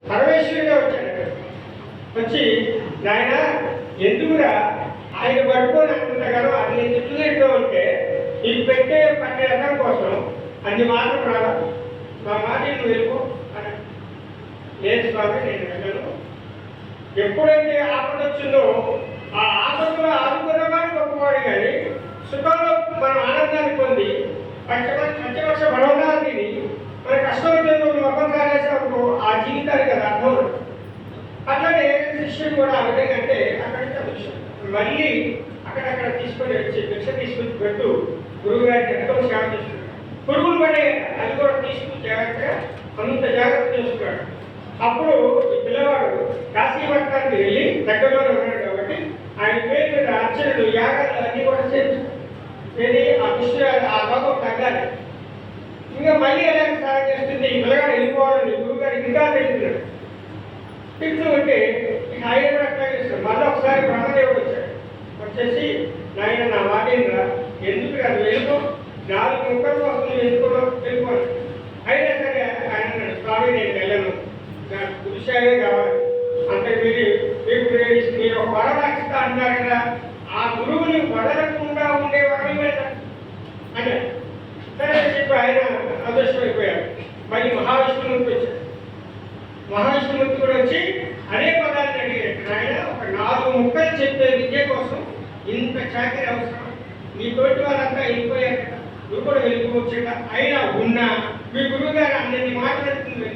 పరమేశ్వరుడే వచ్చాడు. వచ్చి నాయన ఎందుకురా ఆయన పట్టుకొని అనుకుంటారు అన్ని తిట్లు ఉంటే నీకు పెట్టే పని అర్థం కోసం అన్ని మాత్రం రాదా, మా మాట నువ్వు వెళ్ళిపో అని. లేదు స్వామి నేను వెళ్ళను. ఎప్పుడైతే ఆపద వచ్చిందో ఆ ఆపదలో ఆదుకున్నవాడు గొప్పవాడు, కానీ సుఖంలో మనం ఆనందాన్ని పొంది పంచవర్ష బలవనాన్ని మన కష్టం వచ్చినప్పుడు మొత్తం కాలేసినప్పుడు ఆ జీవితానికి అది అర్థం ఉండదు. అట్లానే శిష్యుడు కూడా ఆ విధంగా అంటే అక్కడికి మళ్ళీ అక్కడక్కడ తీసుకొని వచ్చి భిక్ష తీసుకొచ్చి పెట్టు గురువు గారికి ఎంతో సేవ చేస్తున్నాడు. పురుగులు పడే అది కూడా తీసుకుని జాగ్రత్తగా అంత జాగ్రత్త చేస్తున్నాడు. అప్పుడు ఈ పిల్లవాడు కాశీ పట్టణానికి వెళ్ళి దగ్గరలోనే ఉన్నాడు కాబట్టి ఆయన పేరు మీద అర్చనలు యాగాలు అన్నీ కూడా చేసి ఆ కృష్ణ ఆ భాగం తగ్గాలి. ఇంకా మళ్ళీ ఎలాంటి సాయం చేస్తుంది ఈ పిల్లగాడు వెళ్ళిపోవాలని గురువు గారికి ఇంకా తెలుస్తున్నాడు. తింటూ ఉంటే ఇక ఆయన కూడా అట్లా చేస్తున్నాడు. మళ్ళీ ఒకసారి బ్రహ్మదేవుడు వచ్చాడు. వచ్చేసి నాయన నా మాటేంద్రా ఎందుకు అది వెళ్ళిపో, 4 ముక్కలు వస్తుంది వెళ్ళిపోను. అయినా సరే ఆయన స్వామి నేను వెళ్ళను, నాకు పురుషాలే కావాలి అంటే మీరు ఒక వరం ఇస్తా అంటారు కదా, ఆ గురువుని వదలకుండా ఉండే వరం వెళ్ళారు అని సరే చెప్పి ఆయన అదృష్టమైపోయాడు. మళ్ళీ మహావిష్ణుమూర్తి వచ్చాడు. మహావిష్ణుమూర్తి కూడా వచ్చి అదే పదాన్ని అడిగాడు. ఆయన ఒక 4 ముక్కలు చెప్పే విద్య కోసం ఇంత చాకరీ అవసరం, మీ తోటి వాళ్ళంతా వెళ్ళిపోయారు కదా, నువ్వు కూడా వెళ్ళిపోవచ్చుట. అయినా ఉన్నా మీ గురువు గారు అన్ని మాట్లాడుతుంది